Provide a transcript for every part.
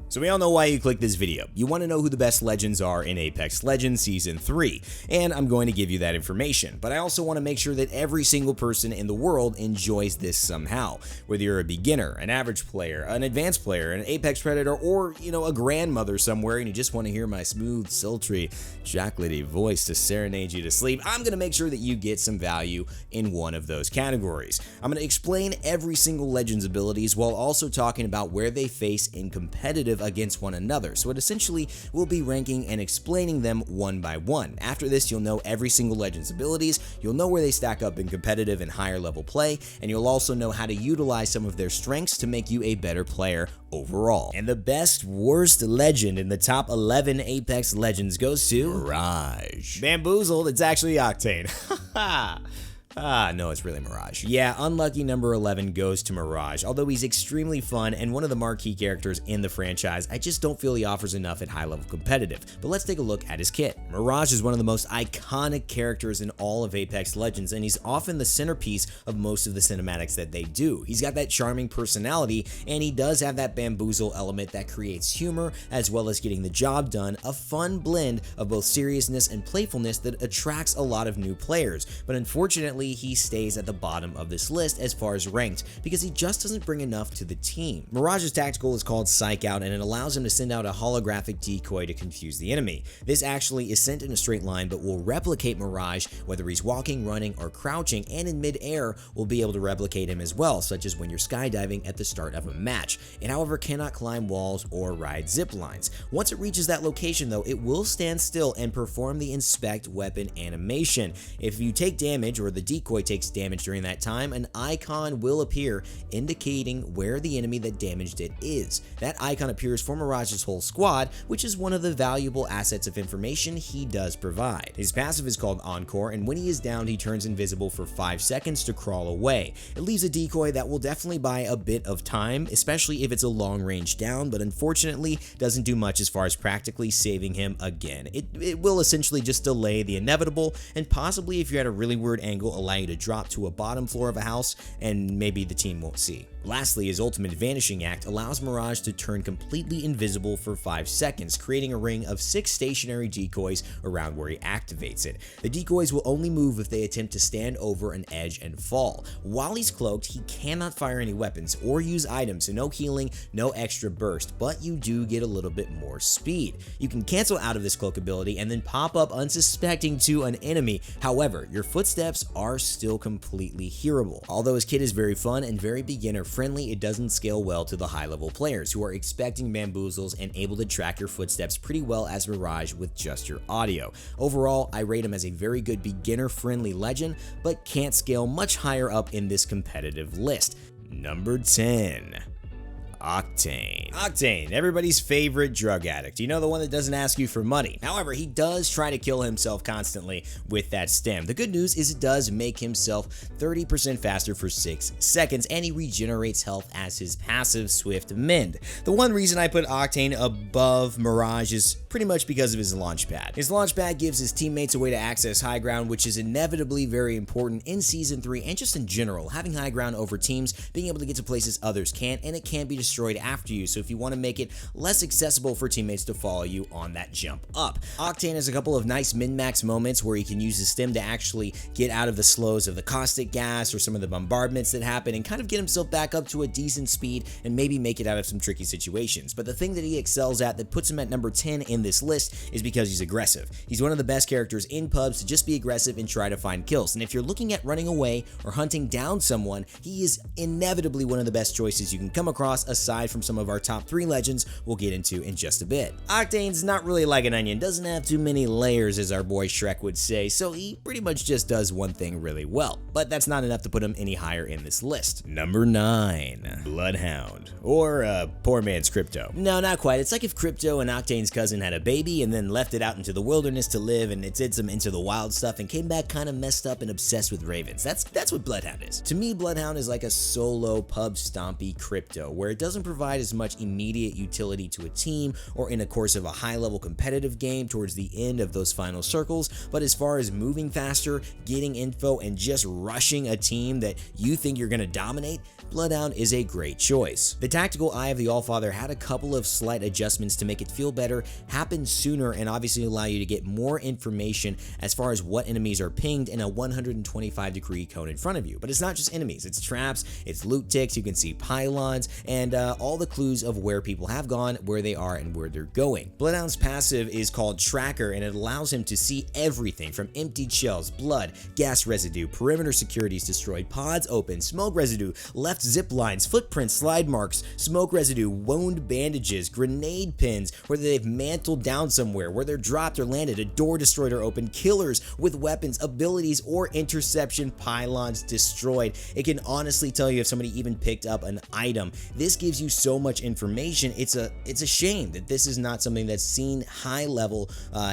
So we all know why you clicked this video. You want to know who the best legends are in Apex Legends Season 3, and I'm going to give you that information. But I also want to make sure that every single person in the world enjoys this somehow. Whether you're a beginner, an average player, an advanced player, an Apex Predator, or, a grandmother somewhere and you just want to hear my smooth, sultry, chocolatey voice to serenade you to sleep, I'm going to make sure that you get some value in one of those categories. I'm going to explain every single Legends abilities while also talking about where they face in competitive against one another. So it essentially will be ranking and explaining them one by one. After this, you'll know every single Legends abilities, you'll know where they stack up in competitive and higher level play, and you'll also know how to utilize some of their strengths to make you a better player overall. And the best worst legend in the top 11 Apex Legends goes to Mirage. Bamboozled, it's actually Octane. No, it's really Mirage. Yeah, unlucky number 11 goes to Mirage. Although he's extremely fun and one of the marquee characters in the franchise, I just don't feel he offers enough at high level competitive. But let's take a look at his kit. Mirage is one of the most iconic characters in all of Apex Legends, and he's often the centerpiece of most of the cinematics that they do. He's got that charming personality, and he does have that bamboozle element that creates humor, as well as getting the job done, a fun blend of both seriousness and playfulness that attracts a lot of new players. But unfortunately, he stays at the bottom of this list as far as ranked because he just doesn't bring enough to the team. Mirage's tactical is called Psych Out, and it allows him to send out a holographic decoy to confuse the enemy. This actually is sent in a straight line but will replicate Mirage whether he's walking, running, or crouching, and in mid-air will be able to replicate him as well, such as when you're skydiving at the start of a match. It however cannot climb walls or ride zip lines. Once it reaches that location though, it will stand still and perform the inspect weapon animation. If you take damage or the decoy takes damage during that time, an icon will appear indicating where the enemy that damaged it is. That icon appears for Mirage's whole squad, which is one of the valuable assets of information he does provide. His passive is called Encore, and when he is downed, he turns invisible for 5 seconds to crawl away. It leaves a decoy that will definitely buy a bit of time, especially if it's a long range down, but unfortunately doesn't do much as far as practically saving him again. It will essentially just delay the inevitable, and possibly if you're at a really weird angle, allow you to drop to a bottom floor of a house and maybe the team won't see. Lastly, his ultimate Vanishing Act allows Mirage to turn completely invisible for 5 seconds, creating a ring of 6 stationary decoys around where he activates it. The decoys will only move if they attempt to stand over an edge and fall. While he's cloaked, he cannot fire any weapons or use items, so no healing, no extra burst, but you do get a little bit more speed. You can cancel out of this cloak ability and then pop up unsuspecting to an enemy. However, your footsteps are still completely hearable. Although his kit is very fun and very beginner friendly, it doesn't scale well to the high level players who are expecting bamboozles and able to track your footsteps pretty well as Mirage with just your audio. Overall, I rate him as a very good beginner friendly legend, but can't scale much higher up in this competitive list. Number 10. Octane. Octane, everybody's favorite drug addict. You know, the one that doesn't ask you for money. However, he does try to kill himself constantly with that stem. The good news is it does make himself 30% faster for 6 seconds, and he regenerates health as his passive Swift Mend. The one reason I put Octane above Mirage is pretty much because of his launch pad. His launch pad gives his teammates a way to access high ground, which is inevitably very important in Season 3 and just in general. Having high ground over teams, being able to get to places others can't, and it can't be destroyed after you, so if you want to make it less accessible for teammates to follow you on that jump up. Octane has a couple of nice min-max moments where he can use his stem to actually get out of the slows of the caustic gas or some of the bombardments that happen and kind of get himself back up to a decent speed and maybe make it out of some tricky situations. But the thing that he excels at that puts him at number 10 in this list is because he's aggressive. He's one of the best characters in pubs to just be aggressive and try to find kills, and if you're looking at running away or hunting down someone, he is inevitably one of the best choices you can come across aside from some of our top 3 legends we'll get into in just a bit. Octane's not really like an onion, doesn't have too many layers as our boy Shrek would say, so he pretty much just does one thing really well, but that's not enough to put him any higher in this list. Number 9. Bloodhound, or poor man's Krypto. No, not quite. It's like if Krypto and Octane's cousin had a baby and then left it out into the wilderness to live, and it did some Into the Wild stuff and came back kind of messed up and obsessed with ravens. That's what Bloodhound is. To me, Bloodhound is like a solo pub stompy Krypto, where it doesn't provide as much immediate utility to a team or in a course of a high-level competitive game towards the end of those final circles, but as far as moving faster, getting info, and just rushing a team that you think you're going to dominate, Bloodhound is a great choice. The tactical Eye of the Allfather had a couple of slight adjustments to make it feel better, happen sooner, and obviously allow you to get more information as far as what enemies are pinged in a 125-degree cone in front of you. But it's not just enemies, it's traps, it's loot ticks, you can see pylons, and all the clues of where people have gone, where they are, and where they're going. Bloodhound's passive is called Tracker, and it allows him to see everything from emptied shells, blood, gas residue, perimeter securities destroyed, pods open, smoke residue, left zip lines, footprints, slide marks, smoke residue, wound bandages, grenade pins, whether they've mantled down somewhere, where they're dropped or landed, a door destroyed or opened, killers with weapons, abilities, or interception, pylons destroyed. It can honestly tell you if somebody even picked up an item. This gives you so much information. It's a shame that this is not something that's seen high level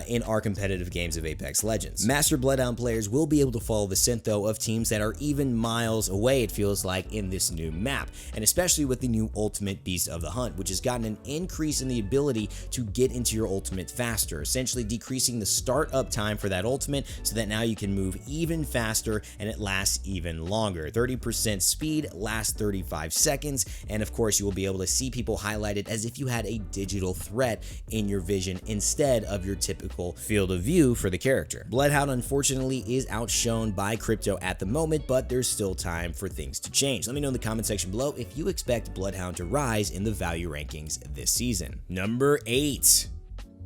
in our competitive games of Apex Legends. Master Bloodhound players will be able to follow the scent though of teams that are even miles away, it feels like, in this new map, and especially with the new ultimate Beast of the Hunt, which has gotten an increase in the ability to get into your ultimate faster, essentially decreasing the startup time for that ultimate so that now you can move even faster and it lasts even longer. 30% speed lasts 35 seconds, and of course you will be able to see people highlighted as if you had a digital threat in your vision instead of your typical field of view for the character. Bloodhound unfortunately is outshone by Krypto at the moment, but there's still time for things to change. Let me know in the comment section below if you expect Bloodhound to rise in the value rankings this season. Number 8.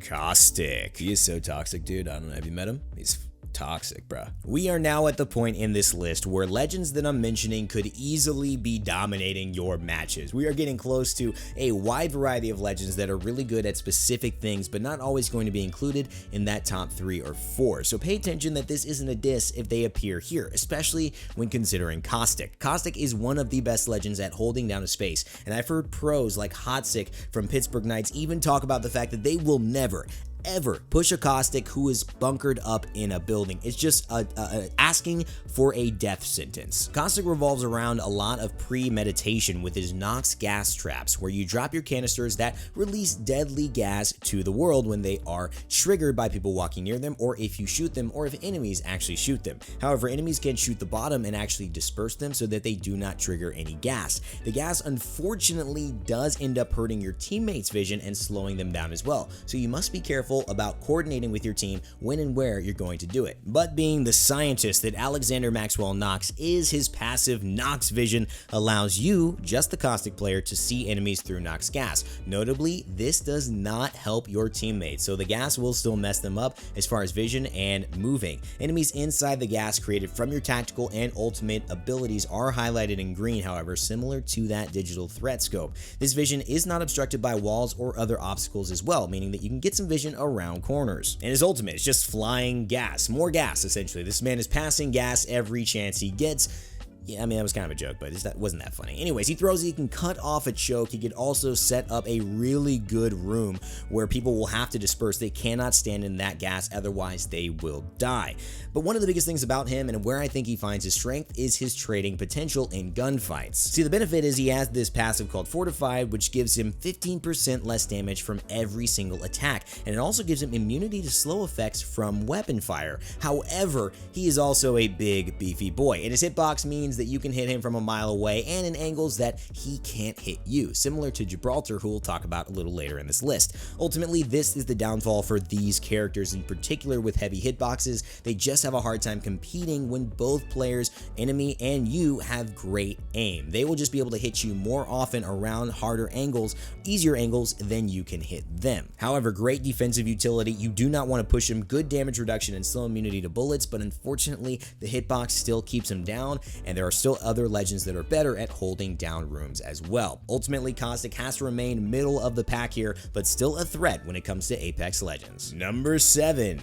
Caustic. He is so toxic, dude. I don't know. Have you met him? He's toxic, bruh. We are now at the point in this list where legends that I'm mentioning could easily be dominating your matches. We are getting close to a wide variety of legends that are really good at specific things, but not always going to be included in that top 3 or 4. So pay attention that this isn't a diss if they appear here, especially when considering Caustic. Caustic is one of the best legends at holding down a space, and I've heard pros like Hotsick from Pittsburgh Knights even talk about the fact that they will never, ever push a Caustic who is bunkered up in a building. It's just asking for a death sentence. Caustic revolves around a lot of premeditation with his Nox gas traps, where you drop your canisters that release deadly gas to the world when they are triggered by people walking near them, or if you shoot them, or if enemies actually shoot them. However, enemies can shoot the bottom and actually disperse them so that they do not trigger any gas. The gas unfortunately does end up hurting your teammates' vision and slowing them down as well, so you must be careful about coordinating with your team when and where you're going to do it. But being the scientist that Alexander Maxwell Nox is, his passive Nox vision allows you, just the Caustic player, to see enemies through Nox gas. Notably, this does not help your teammates, so the gas will still mess them up as far as vision and moving. Enemies inside the gas created from your tactical and ultimate abilities are highlighted in green, however, similar to that digital threat scope. This vision is not obstructed by walls or other obstacles as well, meaning that you can get some vision around corners. And his ultimate is just flying gas, more gas essentially. This man is passing gas every chance he gets. Yeah, I mean, that was kind of a joke, but that wasn't that funny. Anyways, he throws it, he can cut off a choke. He could also set up a really good room where people will have to disperse. They cannot stand in that gas, otherwise they will die. But one of the biggest things about him and where I think he finds his strength is his trading potential in gunfights. See, the benefit is he has this passive called Fortified, which gives him 15% less damage from every single attack, and it also gives him immunity to slow effects from weapon fire. However, he is also a big, beefy boy, and his hitbox means that you can hit him from a mile away and in angles that he can't hit you, similar to Gibraltar, who we'll talk about a little later in this list. Ultimately, this is the downfall for these characters, in particular with heavy hitboxes. They just have a hard time competing when both players, enemy and you, have great aim. They will just be able to hit you more often around harder angles, easier angles than you can hit them. However, great defensive utility. You do not want to push him, good damage reduction and slow immunity to bullets, but unfortunately the hitbox still keeps him down, and there are still other legends that are better at holding down rooms as well. Ultimately, Caustic has to remain middle of the pack here, but still a threat when it comes to Apex Legends. Number 7.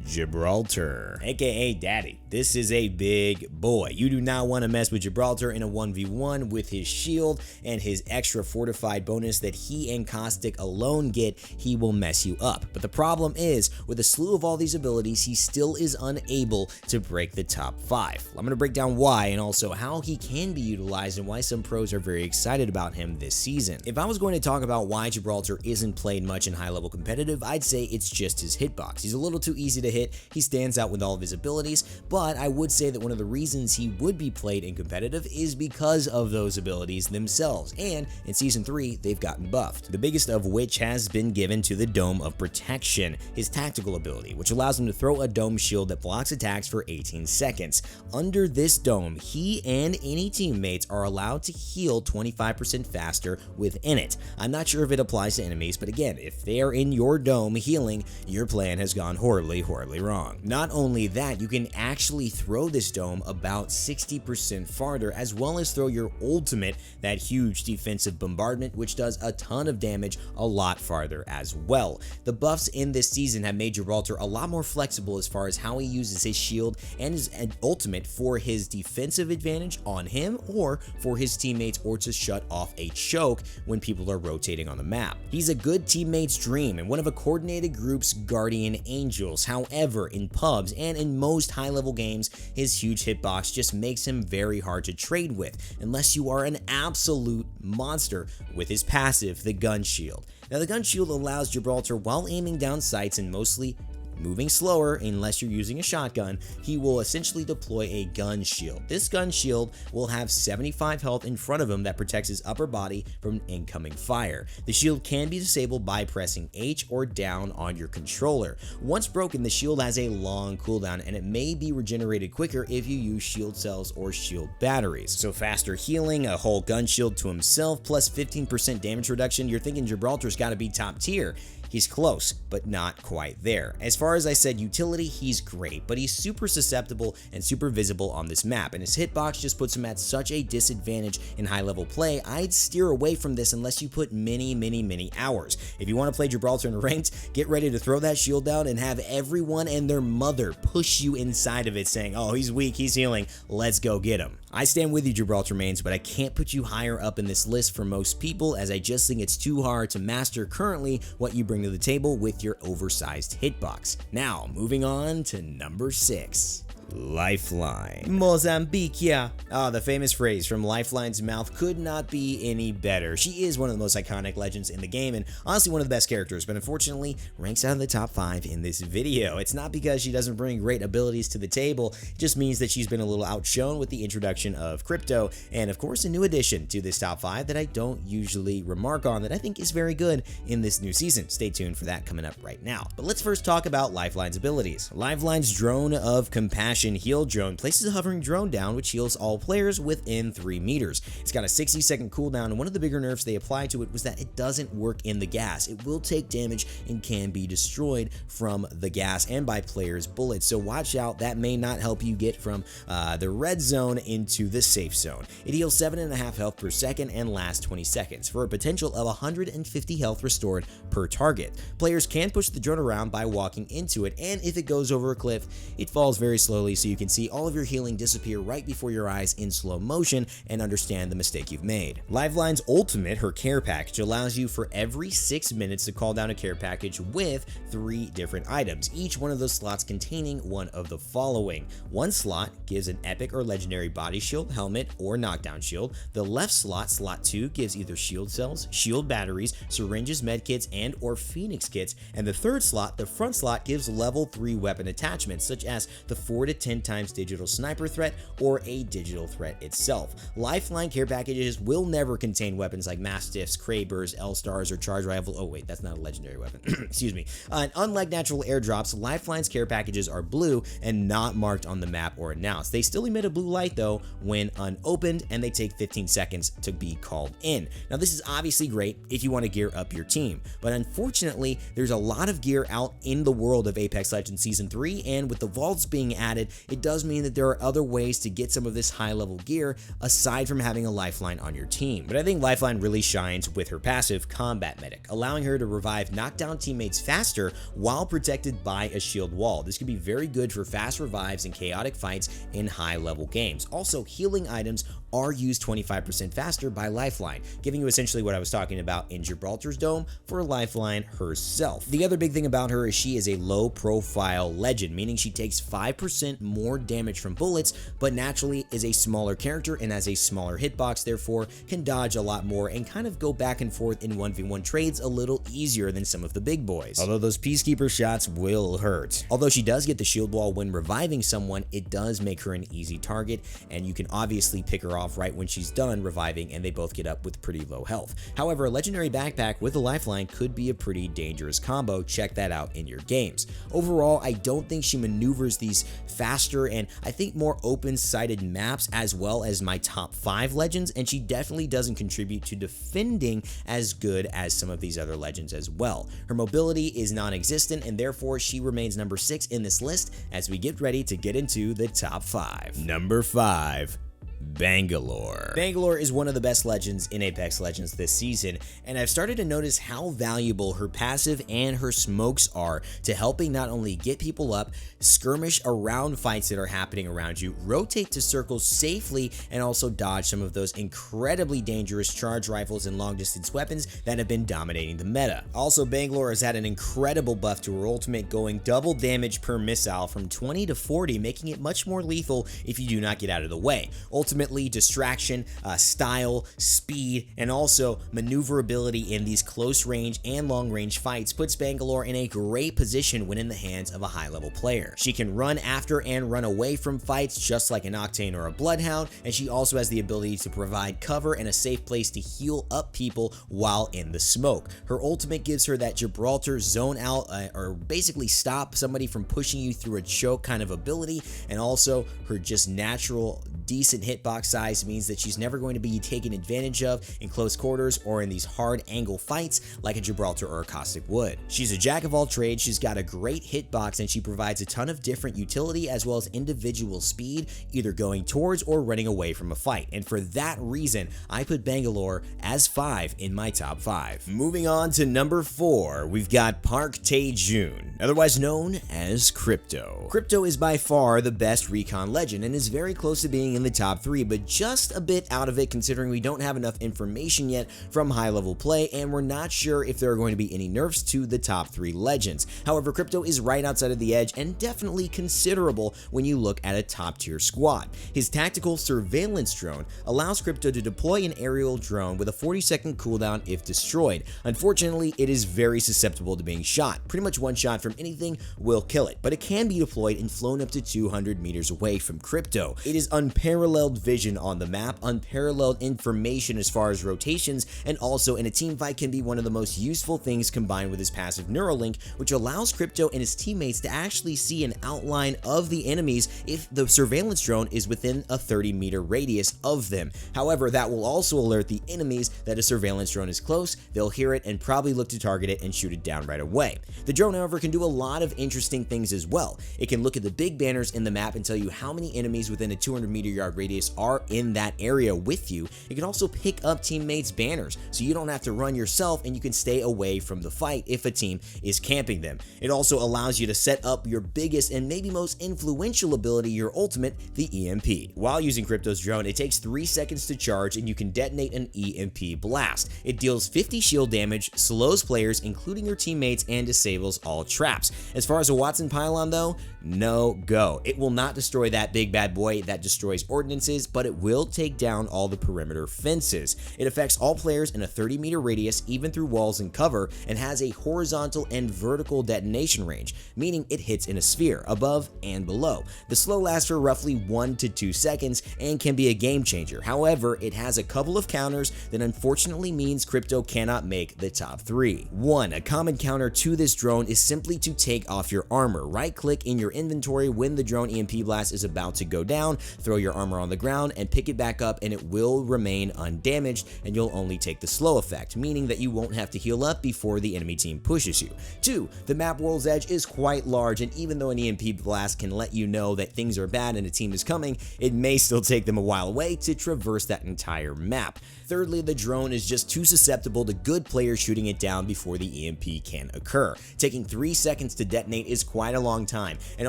Gibraltar, aka Daddy. This is a big boy. You do not want to mess with Gibraltar in a 1v1 with his shield and his extra fortified bonus that he and Caustic alone get. He will mess you up. But the problem is, with a slew of all these abilities, he still is unable to break the top 5. I'm going to break down why and also how he can be utilized and why some pros are very excited about him this season. If I was going to talk about why Gibraltar isn't played much in high level competitive, I'd say it's just his hitbox. He's a little too easy to hit, he stands out with all of his abilities, but I would say that one of the reasons he would be played in competitive is because of those abilities themselves, and in Season 3, they've gotten buffed. The biggest of which has been given to the Dome of Protection, his tactical ability, which allows him to throw a dome shield that blocks attacks for 18 seconds. Under this dome, he and any teammates are allowed to heal 25% faster within it. I'm not sure if it applies to enemies, but again, if they are in your dome healing, your plan has gone horribly wrong. Not only that, you can actually throw this dome about 60% farther, as well as throw your ultimate, that huge defensive bombardment, which does a ton of damage a lot farther as well. The buffs in this season have made Gibraltar a lot more flexible as far as how he uses his shield and his ultimate for his defensive advantage on him or for his teammates, or to shut off a choke when people are rotating on the map. He's a good teammate's dream and one of a coordinated group's guardian angels. However, in pubs and in most high-level games, his huge hitbox just makes him very hard to trade with, unless you are an absolute monster with his passive, the gun shield. Now, the gun shield allows Gibraltar, while aiming down sights and mostly moving slower unless you're using a shotgun, he will essentially deploy a gun shield. This gun shield will have 75 health in front of him that protects his upper body from incoming fire. The shield can be disabled by pressing H or down on your controller. Once broken, the shield has a long cooldown and it may be regenerated quicker if you use shield cells or shield batteries. So faster healing, a whole gun shield to himself, plus 15% damage reduction. You're thinking Gibraltar's got to be top tier. He's close, but not quite there. As far as I said, utility, he's great, but he's super susceptible and super visible on this map, and his hitbox just puts him at such a disadvantage in high-level play. I'd steer away from this unless you put many hours. If you want to play Gibraltar in ranked, get ready to throw that shield down and have everyone and their mother push you inside of it saying, oh, he's weak, he's healing, let's go get him. I stand with you, Gibraltar mains, but I can't put you higher up in this list for most people, as I just think it's too hard to master currently what you bring to the table with your oversized hitbox. Now, moving on to number 6. Lifeline. Mozambique. The famous phrase from Lifeline's mouth could not be any better. She is one of the most iconic legends in the game and honestly one of the best characters, but unfortunately ranks out of the top 5 in this video. It's not because she doesn't bring great abilities to the table, it just means that she's been a little outshone with the introduction of Krypto, and of course a new addition to this top 5 that I don't usually remark on that I think is very good in this new season. Stay tuned for that coming up right now. But let's first talk about Lifeline's abilities. Lifeline's Drone of Compassion heal drone places a hovering drone down which heals all players within 3 meters. It's got a 60-second cooldown, and one of the bigger nerfs they applied to it was that it doesn't work in the gas. It will take damage and can be destroyed from the gas and by players' bullets, so watch out. That may not help you get from the red zone into the safe zone. It heals 7.5 health per second and lasts 20 seconds for a potential of 150 health restored per target. Players can push the drone around by walking into it, and if it goes over a cliff, it falls very slowly, so you can see all of your healing disappear right before your eyes in slow motion and understand the mistake you've made. Lifeline's ultimate, her care package, allows you for every 6 minutes to call down a care package with 3 different items, each one of those slots containing one of the following. One slot gives an epic or legendary body shield, helmet, or knockdown shield. The left slot, slot 2, gives either shield cells, shield batteries, syringes, medkits, and or phoenix kits, and the third slot, the front slot, gives level 3 weapon attachments such as the 4 to 10 times digital sniper threat or a digital threat itself. Lifeline care packages will never contain weapons like Mastiffs, Krabers, L-Stars, or Charge Rifle. Oh wait, that's not a legendary weapon. Excuse me. And unlike natural airdrops, Lifeline's care packages are blue and not marked on the map or announced. They still emit a blue light though when unopened, and they take 15 seconds to be called in. Now this is obviously great if you want to gear up your team, but unfortunately there's a lot of gear out in the world of Apex Legends Season 3, and with the vaults being added added, it does mean that there are other ways to get some of this high-level gear aside from having a Lifeline on your team. But I think Lifeline really shines with her passive Combat Medic, allowing her to revive knockdown teammates faster while protected by a shield wall. This could be very good for fast revives and chaotic fights in high-level games. Also, healing items are used 25% faster by Lifeline, giving you essentially what I was talking about in Gibraltar's Dome for Lifeline herself. The other big thing about her is she is a low-profile legend, meaning she takes 5% more damage from bullets, but naturally is a smaller character and has a smaller hitbox, therefore can dodge a lot more and kind of go back and forth in 1v1 trades a little easier than some of the big boys. Although those Peacekeeper shots will hurt. Although she does get the shield wall when reviving someone, it does make her an easy target, and you can obviously pick her off right when she's done reviving and they both get up with pretty low health. However, a legendary backpack with a Lifeline could be a pretty dangerous combo. Check that out in your games. Overall, I don't think she maneuvers these faster and I think more open-sided maps as well as my top 5 legends, and she definitely doesn't contribute to defending as good as some of these other legends as well. Her mobility is non-existent and therefore she remains number 6 in this list as we get ready to get into the top 5. Number 5. Bangalore. Bangalore is one of the best legends in Apex Legends this season, and I've started to notice how valuable her passive and her smokes are to helping not only get people up, skirmish around fights that are happening around you, rotate to circles safely, and also dodge some of those incredibly dangerous charge rifles and long distance weapons that have been dominating the meta. Also, Bangalore has had an incredible buff to her ultimate, going double damage per missile from 20 to 40, making it much more lethal if you do not get out of the way. Ultimately, distraction, style, speed, and also maneuverability in these close range and long range fights puts Bangalore in a great position when in the hands of a high level player. She can run after and run away from fights just like an Octane or a Bloodhound, and she also has the ability to provide cover and a safe place to heal up people while in the smoke. Her ultimate gives her that Gibraltar zone out or basically stop somebody from pushing you through a choke kind of ability, and also her just natural decent hitbox size means that she's never going to be taken advantage of in close quarters or in these hard angle fights like a Gibraltar or a Caustic would. She's a jack of all trades, she's got a great hitbox, and she provides a ton of different utility as well as individual speed, either going towards or running away from a fight. And for that reason, I put Bangalore as 5 in my top 5. Moving on to number 4, we've got Park Tae-jun, otherwise known as Krypto. Krypto is by far the best recon legend and is very close to being in the top 3, but just a bit out of it considering we don't have enough information yet from high level play and we're not sure if there are going to be any nerfs to the top 3 legends. However, Krypto is right outside of the edge and definitely considerable when you look at a top tier squad. His tactical surveillance drone allows Krypto to deploy an aerial drone with a 40-second cooldown if destroyed. Unfortunately, it is very susceptible to being shot. Pretty much one shot from anything will kill it, but it can be deployed and flown up to 200 meters away from Krypto. It is unparalleled vision on the map, unparalleled information as far as rotations, and also in a team fight can be one of the most useful things combined with his passive Neuralink, which allows Krypto and his teammates to actually see an outline of the enemies if the surveillance drone is within a 30-meter radius of them. However, that will also alert the enemies that a surveillance drone is close, they'll hear it and probably look to target it and shoot it down right away. The drone, however, can do a lot of interesting things as well. It can look at the big banners in the map and tell you how many enemies within a 200-meter yard radius are in that area with you. It can also pick up teammates' banners, so you don't have to run yourself and you can stay away from the fight if a team is camping them. It also allows you to set up your biggest and maybe most influential ability, your ultimate, the EMP. While using Krypto's drone, it takes 3 seconds to charge and you can detonate an EMP blast. It deals 50 shield damage, slows players, including your teammates, and disables all traps. As far as a Watson pylon though, no go. It will not destroy that big bad boy that destroys ordinances, but it will take down all the perimeter fences. It affects all players in a 30-meter radius, even through walls and cover, and has a horizontal and vertical detonation range, meaning it hits in a sphere, above and below. The slow lasts for roughly 1 to 2 seconds and can be a game changer. However, it has a couple of counters that unfortunately means Krypto cannot make the top 3. 1. A common counter to this drone is simply to take off your armor. Right-click in your inventory when the drone EMP blast is about to go down, throw your armor on the ground, ground and pick it back up, and it will remain undamaged, and you'll only take the slow effect, meaning that you won't have to heal up before the enemy team pushes you. 2. The map world's edge is quite large, and even though an EMP blast can let you know that things are bad and a team is coming, it may still take them a while away to traverse that entire map. Thirdly, the drone is just too susceptible to good players shooting it down before the EMP can occur. Taking 3 seconds to detonate is quite a long time, and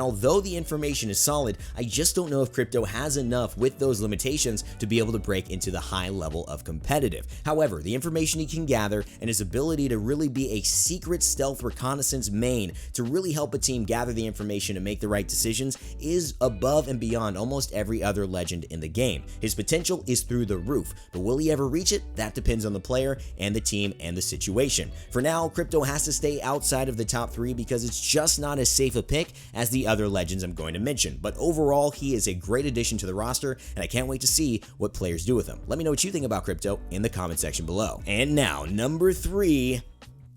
although the information is solid, I just don't know if Krypto has enough with those limitations to be able to break into the high level of competitive. However, the information he can gather and his ability to really be a secret stealth reconnaissance main to really help a team gather the information and make the right decisions is above and beyond almost every other legend in the game. His potential is through the roof, but will he ever reach it? That depends on the player and the team and the situation. For now, Krypto has to stay outside of the top 3 because it's just not as safe a pick as the other legends I'm going to mention, but overall he is a great addition to the roster, and I can't wait to see what players do with him. Let me know what you think about Krypto in the comment section below. And now, number 3,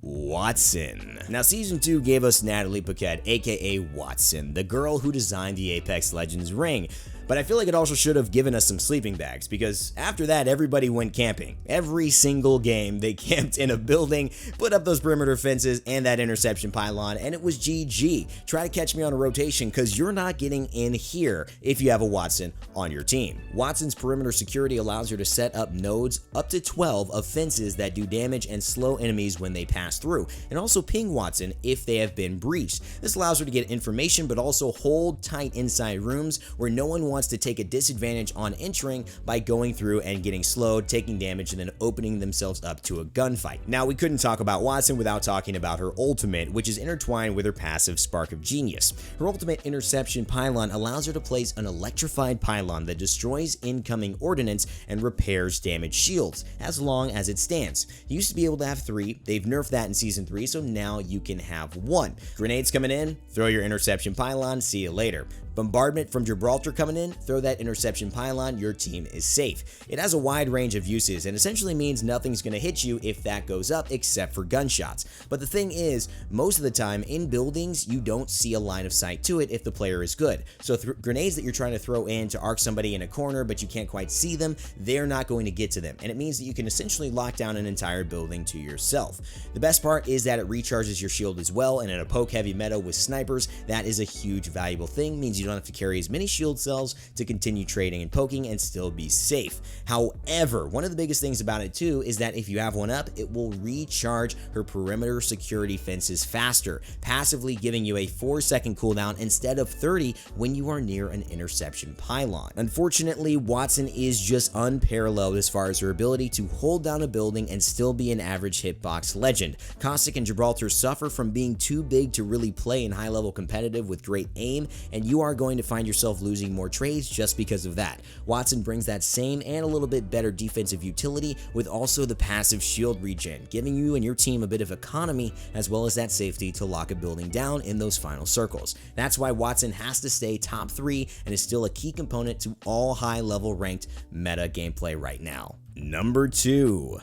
Watson. Now, Season 2 gave us Natalie Paquette, aka Watson, the girl who designed the Apex Legends ring. But I feel like it also should have given us some sleeping bags, because after that everybody went camping. Every single game they camped in a building, put up those perimeter fences and that interception pylon, and it was GG. Try to catch me on a rotation, because you're not getting in here if you have a Watson on your team. Watson's perimeter security allows her to set up nodes up to 12 of fences that do damage and slow enemies when they pass through, and also ping Watson if they have been breached. This allows her to get information but also hold tight inside rooms where no one wants to take a disadvantage on entering by going through and getting slowed, taking damage, and then opening themselves up to a gunfight. Now, we couldn't talk about Watson without talking about her ultimate, which is intertwined with her passive Spark of Genius. Her ultimate interception pylon allows her to place an electrified pylon that destroys incoming ordnance and repairs damaged shields, as long as it stands. You used to be able to have 3, they've nerfed that in Season 3, so now you can have 1. Grenades coming in, throw your interception pylon, see you later. Bombardment from Gibraltar coming in, throw that interception pylon, your team is safe. It has a wide range of uses and essentially means nothing's going to hit you if that goes up except for gunshots. But the thing is, most of the time in buildings, you don't see a line of sight to it if the player is good. So grenades that you're trying to throw in to arc somebody in a corner but you can't quite see them, they're not going to get to them. And it means that you can essentially lock down an entire building to yourself. The best part is that it recharges your shield as well, and in a poke heavy meta with snipers, that is a huge valuable thing. Means you don't have to carry as many shield cells to continue trading and poking and still be safe. However, one of the biggest things about it too is that if you have one up, it will recharge her perimeter security fences faster, passively giving you a 4-second cooldown instead of 30 when you are near an interception pylon. Unfortunately, Watson is just unparalleled as far as her ability to hold down a building and still be an average hitbox legend. Caustic and Gibraltar suffer from being too big to really play in high-level competitive with great aim, and you are going to find yourself losing more trades just because of that. Watson brings that same and a little bit better defensive utility with also the passive shield regen, giving you and your team a bit of economy as well as that safety to lock a building down in those final circles. That's why Watson has to stay top 3 and is still a key component to all high-level ranked meta gameplay right now. Number 2.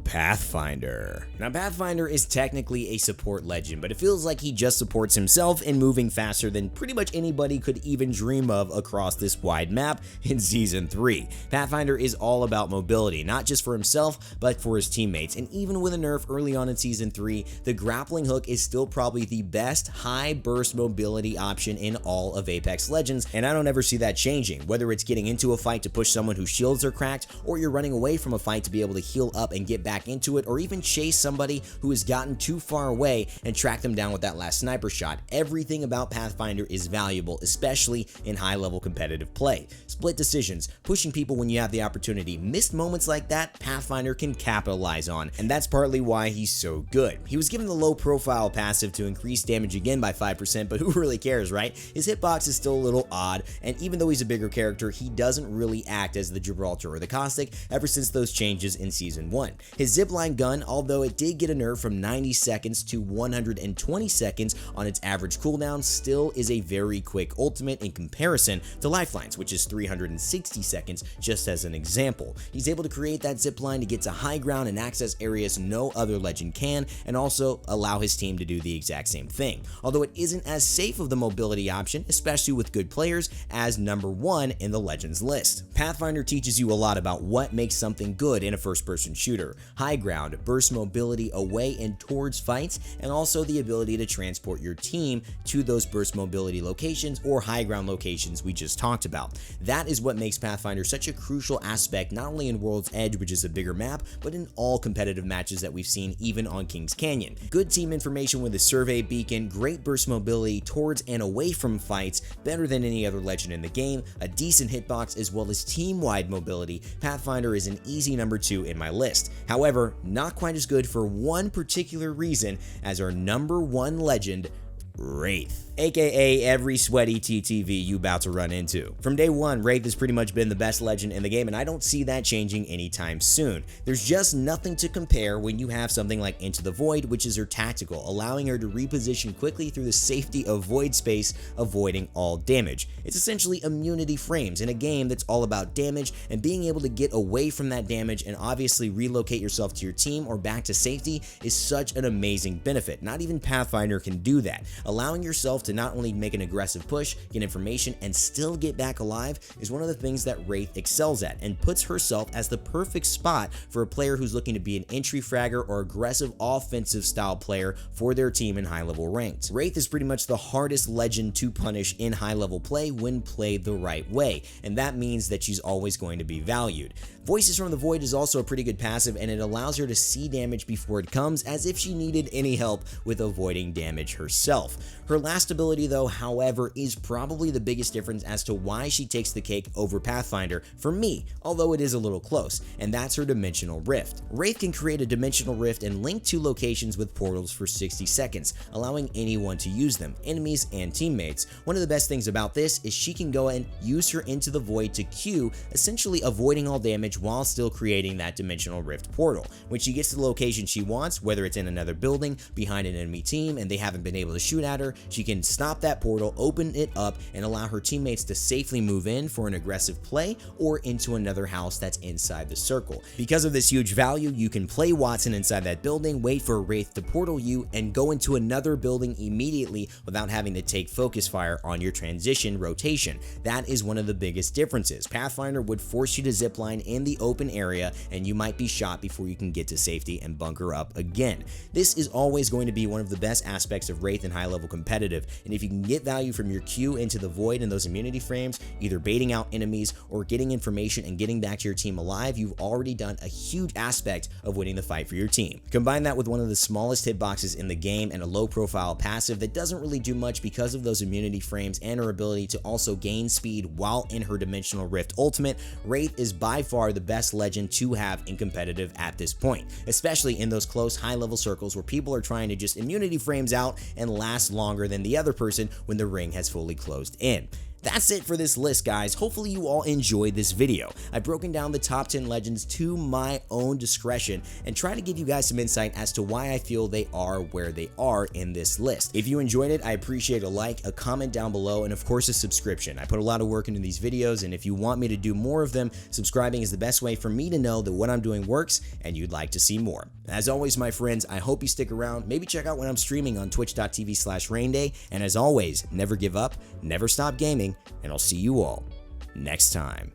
Pathfinder. Now, Pathfinder is technically a support legend, but it feels like he just supports himself in moving faster than pretty much anybody could even dream of across this wide map in Season 3. Pathfinder is all about mobility, not just for himself, but for his teammates, and even with a nerf early on in Season 3, the grappling hook is still probably the best high burst mobility option in all of Apex Legends, and I don't ever see that changing, whether it's getting into a fight to push someone whose shields are cracked, or you're running away from a fight to be able to heal up and get back into it, or even chase somebody who has gotten too far away and track them down with that last sniper shot. Everything about Pathfinder is valuable, especially in high-level competitive play. Split decisions, pushing people when you have the opportunity, missed moments like that, Pathfinder can capitalize on, and that's partly why he's so good. He was given the low-profile passive to increase damage again by 5%, but who really cares, right? His hitbox is still a little odd, and even though he's a bigger character, he doesn't really act as the Gibraltar or the Caustic ever since those changes in Season 1. His His zipline gun, although it did get a nerf from 90 seconds to 120 seconds on its average cooldown, still is a very quick ultimate in comparison to Lifeline's, which is 360 seconds, just as an example. He's able to create that zipline to get to high ground and access areas no other legend can, and also allow his team to do the exact same thing. Although it isn't as safe of the mobility option, especially with good players, as number 1 in the legends list. Pathfinder teaches you a lot about what makes something good in a first-person shooter: high ground, burst mobility away and towards fights, and also the ability to transport your team to those burst mobility locations or high ground locations we just talked about. That is what makes Pathfinder such a crucial aspect, not only in World's Edge, which is a bigger map, but in all competitive matches that we've seen, even on Kings Canyon. Good team information with a survey beacon, great burst mobility towards and away from fights, better than any other legend in the game, a decent hitbox, as well as team-wide mobility. Pathfinder is an easy number 2 in my list. However, not quite as good for one particular reason as our number 1 legend, Wraith, aka every sweaty TTV you about to run into. From day one, Wraith has pretty much been the best legend in the game, and I don't see that changing anytime soon. There's just nothing to compare when you have something like Into the Void, which is her tactical, allowing her to reposition quickly through the safety of void space, avoiding all damage. It's essentially immunity frames in a game that's all about damage, and being able to get away from that damage and obviously relocate yourself to your team or back to safety is such an amazing benefit. Not even Pathfinder can do that. Allowing yourself to not only make an aggressive push, get information, and still get back alive is one of the things that Wraith excels at, and puts herself as the perfect spot for a player who's looking to be an entry fragger or aggressive offensive style player for their team in high level ranks. Wraith is pretty much the hardest legend to punish in high level play when played the right way, and that means that she's always going to be valued. Voices from the Void is also a pretty good passive, and it allows her to see damage before it comes, as if she needed any help with avoiding damage herself. Her last ability though, however, is probably the biggest difference as to why she takes the cake over Pathfinder for me, although it is a little close, and that's her Dimensional Rift. Wraith can create a Dimensional Rift and link two locations with portals for 60 seconds, allowing anyone to use them, enemies and teammates. One of the best things about this is she can go and use her Into the Void to Q, essentially avoiding all damage while still creating that Dimensional Rift portal. When she gets to the location she wants, whether it's in another building, behind an enemy team, and they haven't been able to shoot at her, she can stop that portal, open it up, and allow her teammates to safely move in for an aggressive play or into another house that's inside the circle. Because of this huge value, you can play Watson inside that building, wait for a Wraith to portal you, and go into another building immediately without having to take focus fire on your transition rotation. That is one of the biggest differences. Pathfinder would force you to zipline in the open area, and you might be shot before you can get to safety and bunker up again. This is always going to be one of the best aspects of Wraith in high level competitive, and if you can get value from your Q into the Void and those immunity frames, either baiting out enemies or getting information and getting back to your team alive, you've already done a huge aspect of winning the fight for your team. Combine that with one of the smallest hitboxes in the game and a low profile passive that doesn't really do much because of those immunity frames and her ability to also gain speed while in her Dimensional Rift ultimate. Wraith is by far the best legend to have in competitive at this point, especially in those close high level circles where people are trying to just immunity frames out and last longer than the other person when the ring has fully closed in. That's it for this list, guys. Hopefully you all enjoyed this video. I've broken down the top 10 legends to my own discretion and try to give you guys some insight as to why I feel they are where they are in this list. If you enjoyed it, I appreciate a like, a comment down below, and of course a subscription. I put a lot of work into these videos, and if you want me to do more of them, subscribing is the best way for me to know that what I'm doing works and you'd like to see more. As always, my friends, I hope you stick around. Maybe check out when I'm streaming on twitch.tv/rainday, and as always, never give up, never stop gaming, and I'll see you all next time.